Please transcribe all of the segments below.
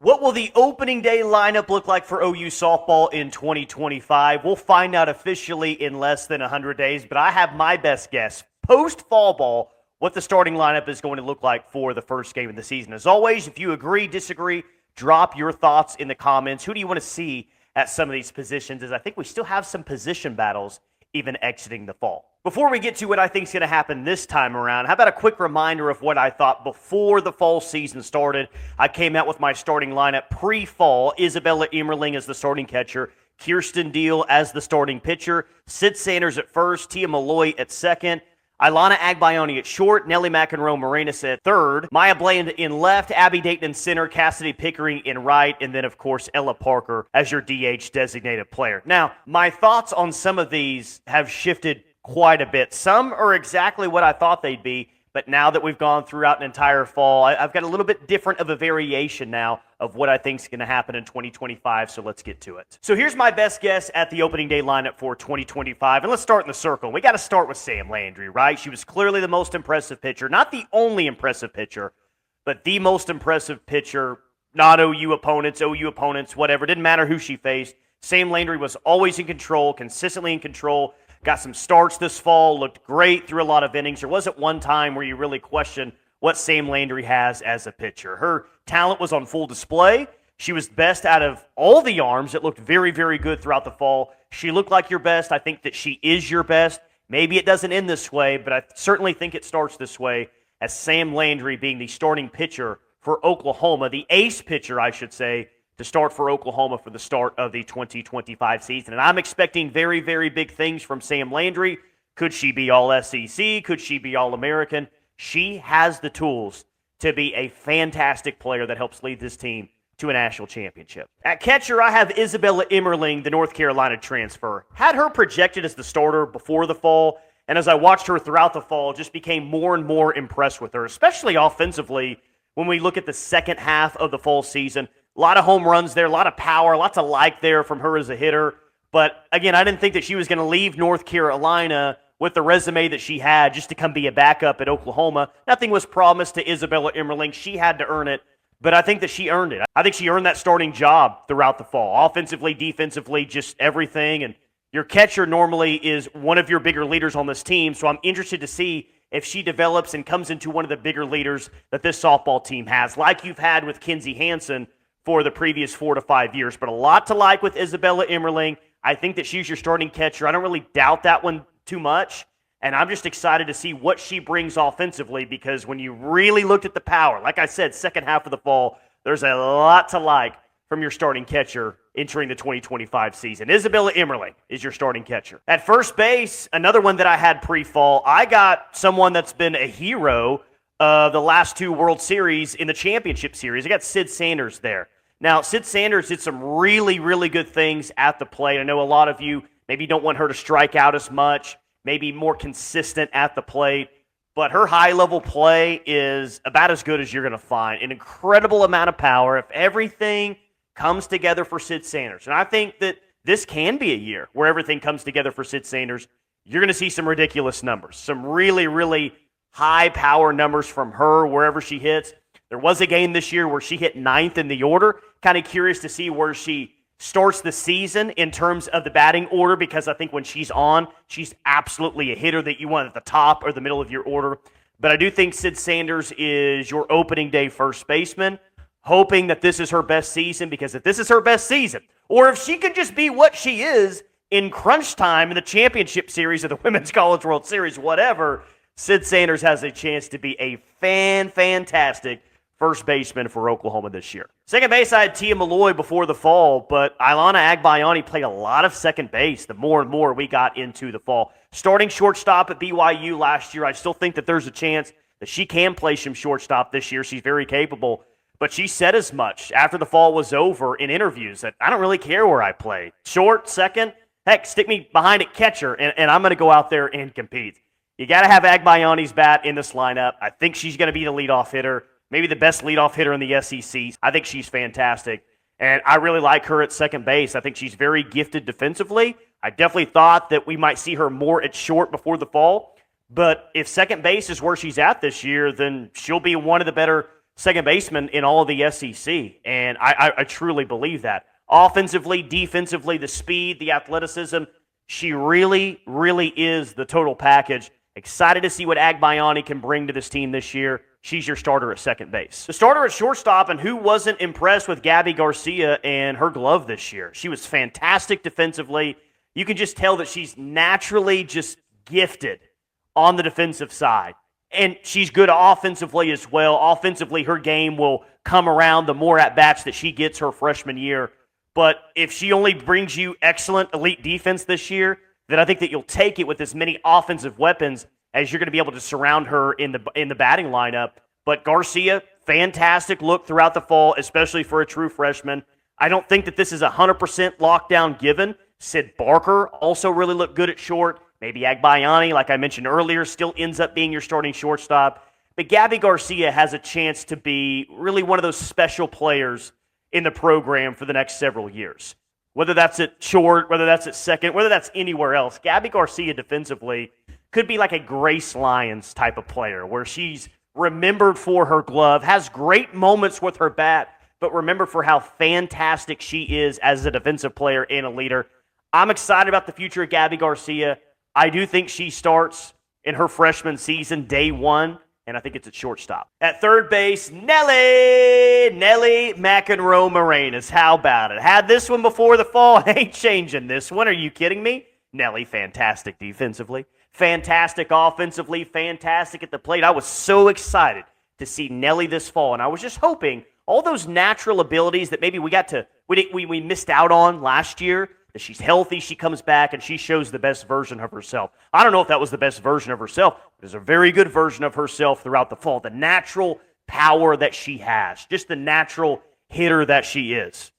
What will the opening day lineup look like for OU softball in 2025? We'll find out officially in less than 100 days, but I have my best guess post-fall ball what the starting lineup is going to look like for the first game of the season. As always, if you agree, disagree, drop your thoughts in the comments. Who do you want to see at some of these positions? As I think we still have some position battles even exiting the fall. Before we get to what I think is going to happen this time around, how about a quick reminder of what I thought before the fall season started? I came out with my starting lineup pre-fall. Isabella Emerling as the starting catcher, Kirsten Deal as the starting pitcher, Sid Sanders at first, Tia Malloy at second, Ilana Agbayani at short, Nellie McEnroe Morenas at third, Maya Bland in left, Abby Dayton in center, Cassidy Pickering in right, and then, of course, Ella Parker as your DH designated player. Now, my thoughts on some of these have shifted quite a bit. Some are exactly what I thought they'd be, but now that we've gone throughout an entire fall, I've got a little bit different of a variation now of what I think is going to happen in 2025, so let's get to it. So here's my best guess at the opening day lineup for 2025, and let's start in the circle. We got to start with Sam Landry, right? She was clearly the most impressive pitcher, not the only impressive pitcher, but the most impressive pitcher, not OU opponents, whatever. Didn't matter who she faced. Sam Landry was always in control, consistently in control. Got some starts this fall, looked great through a lot of innings. There wasn't one time where you really questioned what Sam Landry has as a pitcher. Her talent was on full display. She was best out of all the arms. It looked very, very good throughout the fall. She looked like your best. I think that she is your best. Maybe it doesn't end this way, but I certainly think it starts this way as Sam Landry being the starting pitcher for Oklahoma, the ace pitcher, I should say, to start for Oklahoma for the start of the 2025 season. And I'm expecting very, very big things from Sam Landry. Could she be All-SEC? Could she be All-American? She has the tools to be a fantastic player that helps lead this team to a national championship. At catcher, I have Isabella Emerling, the North Carolina transfer. Had her projected as the starter before the fall, and as I watched her throughout the fall, just became more and more impressed with her, especially offensively when we look at the second half of the fall season. A lot of home runs there, a lot of power, lots of like there from her as a hitter. But again, I didn't think that she was going to leave North Carolina with the resume that she had just to come be a backup at Oklahoma. Nothing was promised to Isabella Emerling. She had to earn it, but I think that she earned it. I think she earned that starting job throughout the fall. Offensively, defensively, just everything. And your catcher normally is one of your bigger leaders on this team, so I'm interested to see if she develops and comes into one of the bigger leaders that this softball team has, like you've had with Kinsey Hansen for the previous 4 to 5 years. But a lot to like with Isabella Emerling. I think that she's your starting catcher. I don't really doubt that one too much. And I'm just excited to see what she brings offensively, because when you really looked at the power, like I said, second half of the fall, there's a lot to like from your starting catcher entering the 2025 season. Isabella Emerling is your starting catcher. At first base, another one that I had pre-fall, I got someone that's been a hero the last 2 World Series in the championship series. I got Sid Sanders there. Now, Sid Sanders did some really, really good things at the plate. I know a lot of you maybe don't want her to strike out as much, maybe more consistent at the plate, but her high-level play is about as good as you're going to find. An incredible amount of power if everything comes together for Sid Sanders. And I think that this can be a year where everything comes together for Sid Sanders. You're going to see some ridiculous numbers, some really, really high-power numbers from her wherever she hits. There was a game this year where she hit 9th in the order. Kind of curious to see where she starts the season in terms of the batting order, because I think when she's on, she's absolutely a hitter that you want at the top or the middle of your order. But I do think Sid Sanders is your opening day first baseman, hoping that this is her best season, because if this is her best season, or if she could just be what she is in crunch time in the championship series of the Women's College World Series, whatever, Sid Sanders has a chance to be a fantastic first baseman for Oklahoma this year. Second base, I had Tia Malloy before the fall, but Ilana Agbayani played a lot of second base the more and more we got into the fall. Starting shortstop at BYU last year, I still think that there's a chance that she can play some shortstop this year. She's very capable, but she said as much after the fall was over in interviews that I don't really care where I play. Short, second, heck, stick me behind at catcher, and I'm going to go out there and compete. You got to have Agbayani's bat in this lineup. I think she's going to be the leadoff hitter, maybe the best leadoff hitter in the SEC. I think she's fantastic, and I really like her at second base. I think she's very gifted defensively. I definitely thought that we might see her more at short before the fall, but if second base is where she's at this year, then she'll be one of the better second baseman in all of the SEC, and I truly believe that. Offensively, defensively, the speed, the athleticism, she really, really is the total package. Excited to see what Agbayani can bring to this team this year. She's your starter at second base. The starter at shortstop, and who wasn't impressed with Gabby Garcia and her glove this year? She was fantastic defensively. You can just tell that she's naturally just gifted on the defensive side. And she's good offensively as well. Offensively, her game will come around the more at-bats that she gets her freshman year. But if she only brings you excellent elite defense this year, then I think that you'll take it with as many offensive weapons as you're going to be able to surround her in the batting lineup. But Garcia, fantastic look throughout the fall, especially for a true freshman. I don't think that this is 100% lockdown given. Sid Barker also really looked good at short. Maybe Agbayani, like I mentioned earlier, still ends up being your starting shortstop. But Gabby Garcia has a chance to be really one of those special players in the program for the next several years. Whether that's at short, whether that's at second, whether that's anywhere else, Gabby Garcia defensively could be like a Grace Lyons type of player where she's remembered for her glove, has great moments with her bat, but remembered for how fantastic she is as a defensive player and a leader. I'm excited about the future of Gabby Garcia. I do think she starts in her freshman season, day one, and I think it's at shortstop. At third base, Nelly McEnroe Moranis. How about it? Had this one before the fall. Ain't changing this one. Are you kidding me? Nelly, fantastic defensively, fantastic offensively, fantastic at the plate. I was so excited to see Nelly this fall, and I was just hoping all those natural abilities that maybe we missed out on last year, that she's healthy, she comes back, and she shows the best version of herself. I don't know if that was the best version of herself, but it's a very good version of herself throughout the fall. The natural power that she has, just the natural hitter that she is.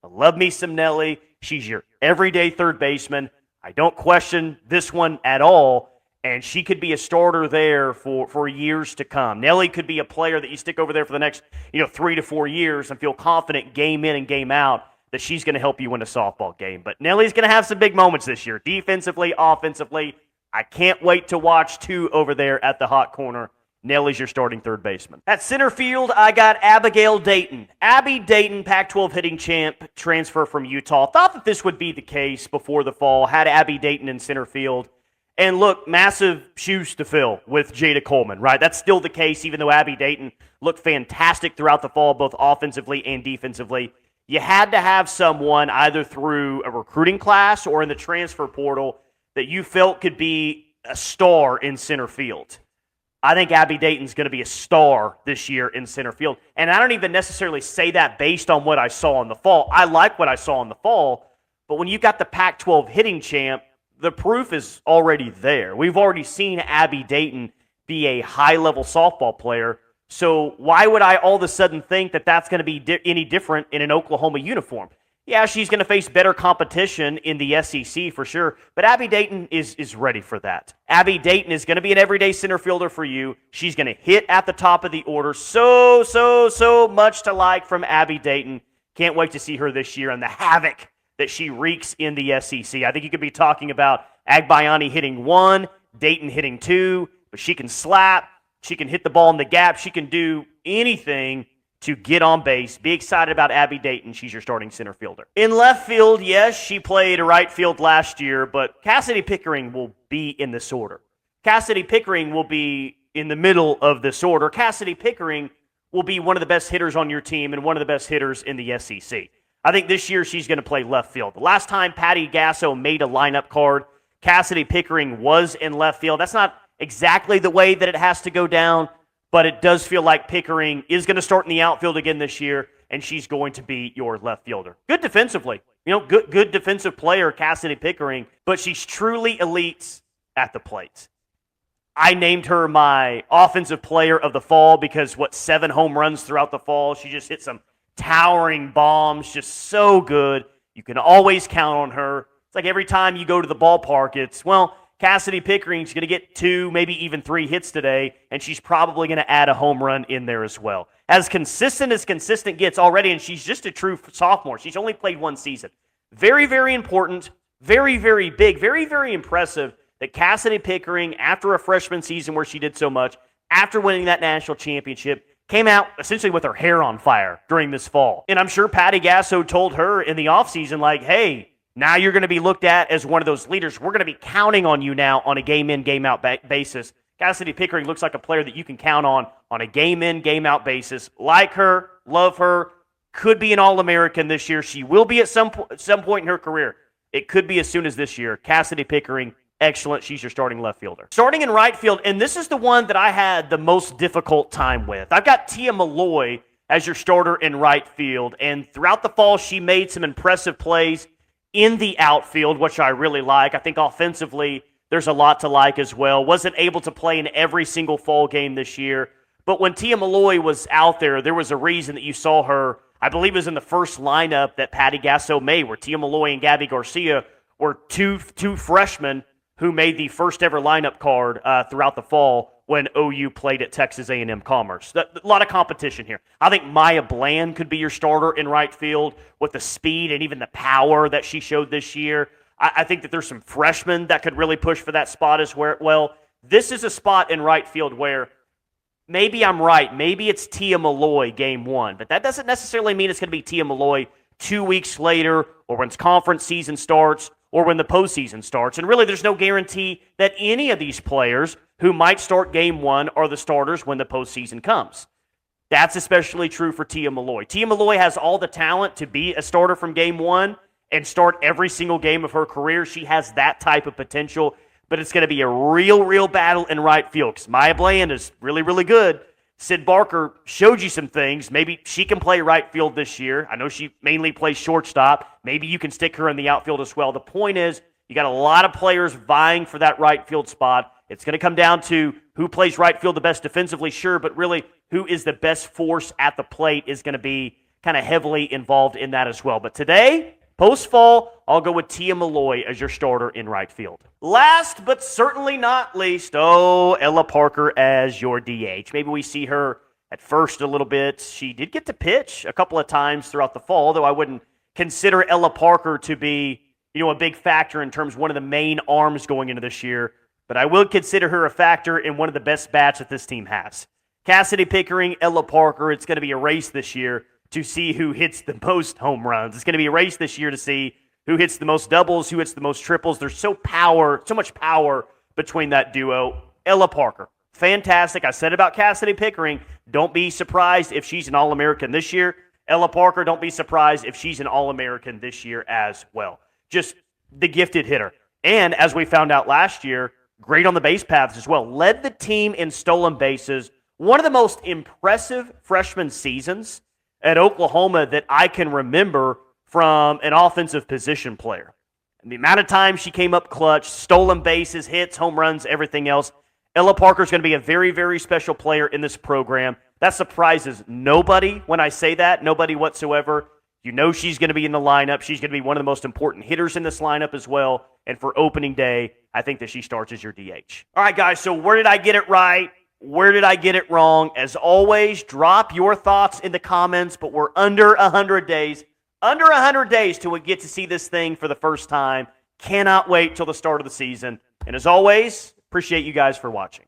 I love me some Nelly. She's your everyday third baseman. I don't question this one at all, and she could be a starter there for years to come. Nelly could be a player that you stick over there for the next 3 to 4 years and feel confident game in and game out that she's going to help you win a softball game. But Nelly's going to have some big moments this year, defensively, offensively. I can't wait to watch two over there at the hot corner. Nelly's your starting third baseman. At center field, I got Abigail Dayton. Abby Dayton, Pac-12 hitting champ, transfer from Utah. Thought that this would be the case before the fall. Had Abby Dayton in center field. And look, massive shoes to fill with Jada Coleman, right? That's still the case, even though Abby Dayton looked fantastic throughout the fall, both offensively and defensively. You had to have someone either through a recruiting class or in the transfer portal that you felt could be a star in center field. I think Abby Dayton's going to be a star this year in center field. And I don't even necessarily say that based on what I saw in the fall. I like what I saw in the fall, but when you got the Pac-12 hitting champ, the proof is already there. We've already seen Abby Dayton be a high-level softball player. So why would I all of a sudden think that that's going to be any different in an Oklahoma uniform? Yeah, she's going to face better competition in the SEC for sure, but Abby Dayton is ready for that. Abby Dayton is going to be an everyday center fielder for you. She's going to hit at the top of the order. So much to like from Abby Dayton. Can't wait to see her this year and the havoc that she wreaks in the SEC. I think you could be talking about Agbayani hitting 1, Dayton hitting 2, but she can slap. She can hit the ball in the gap. She can do anything to get on base. Be excited about Abby Dayton. She's your starting center fielder. In left field, yes, she played right field last year, but Cassidy Pickering will be in this order. Cassidy Pickering will be in the middle of this order. Cassidy Pickering will be one of the best hitters on your team and one of the best hitters in the SEC. I think this year she's going to play left field. The last time Patty Gasso made a lineup card, Cassidy Pickering was in left field. That's not exactly the way that it has to go down, but it does feel like Pickering is going to start in the outfield again this year, and she's going to be your left fielder. Good defensively. Good defensive player, Cassidy Pickering, but she's truly elite at the plate. I named her my offensive player of the fall because 7 home runs throughout the fall. She just hit some towering bombs, just so good. You can always count on her. It's like every time you go to the ballpark, Cassidy Pickering's going to get 2, maybe even 3 hits today, and she's probably going to add a home run in there as well. As consistent gets already, and she's just a true sophomore. She's only played 1 season. Very, very important, very, very big, very, very impressive that Cassidy Pickering, after a freshman season where she did so much, after winning that national championship, came out essentially with her hair on fire during this fall. And I'm sure Patty Gasso told her in the offseason, like, hey, now you're going to be looked at as one of those leaders. We're going to be counting on you now on a game-in, game-out basis. Cassidy Pickering looks like a player that you can count on a game-in, game-out basis. Like her, love her, could be an All-American this year. She will be at some point in her career. It could be as soon as this year. Cassidy Pickering, excellent. She's your starting left fielder. Starting in right field, and this is the one that I had the most difficult time with. I've got Tia Malloy as your starter in right field, and throughout the fall, she made some impressive plays in the outfield, which I really like. I think offensively, there's a lot to like as well. Wasn't able to play in every single fall game this year, but when Tia Malloy was out there was a reason that you saw her. I believe it was in the first lineup that Patty Gasso made, where Tia Malloy and Gabby Garcia were two freshmen who made the first ever lineup card throughout the fall when OU played at Texas A&M Commerce. A lot of competition here. I think Maya Bland could be your starter in right field with the speed and even the power that she showed this year. I think that there's some freshmen that could really push for that spot as well. This is a spot in right field where maybe I'm right. Maybe it's Tia Malloy game one, but that doesn't necessarily mean it's going to be Tia Malloy 2 weeks later or when conference season starts or when the postseason starts. And really, there's no guarantee that any of these players who might start game one are the starters when the postseason comes. That's especially true for Tia Malloy. Tia Malloy has all the talent to be a starter from game one and start every single game of her career. She has that type of potential. But it's going to be a real battle in right field because Maya Bland is really good. Sid Barker showed you some things. Maybe she can play right field this year. I know she mainly plays shortstop. Maybe you can stick her in the outfield as well. The point is, you got a lot of players vying for that right field spot. It's going to come down to who plays right field the best defensively, sure, but really who is the best force at the plate is going to be kind of heavily involved in that as well. But today, post-fall, I'll go with Tia Malloy as your starter in right field. Last but certainly not least, Ella Parker as your DH. Maybe we see her at first a little bit. She did get to pitch a couple of times throughout the fall, though I wouldn't consider Ella Parker to be, a big factor in terms of one of the main arms going into this year. But I will consider her a factor in one of the best bats that this team has. Cassidy Pickering, Ella Parker, it's going to be a race this year to see who hits the most home runs. It's going to be a race this year to see who hits the most doubles, who hits the most triples. There's so much power between that duo. Ella Parker, fantastic. I said about Cassidy Pickering, don't be surprised if she's an All-American this year. Ella Parker, don't be surprised if she's an All-American this year as well. Just the gifted hitter. And as we found out last year, great on the base paths as well. Led the team in stolen bases. One of the most impressive freshman seasons at Oklahoma that I can remember from an offensive position player. And the amount of time she came up clutch, stolen bases, hits, home runs, everything else. Ella Parker is going to be a very special player in this program. That surprises nobody when I say that, nobody whatsoever. You know she's going to be in the lineup. She's going to be one of the most important hitters in this lineup as well. And for opening day, I think that she starts as your DH. All right, guys, so where did I get it right? Where did I get it wrong? As always, drop your thoughts in the comments, but we're under 100 days. Under 100 days till we get to see this thing for the first time. Cannot wait till the start of the season. And as always, appreciate you guys for watching.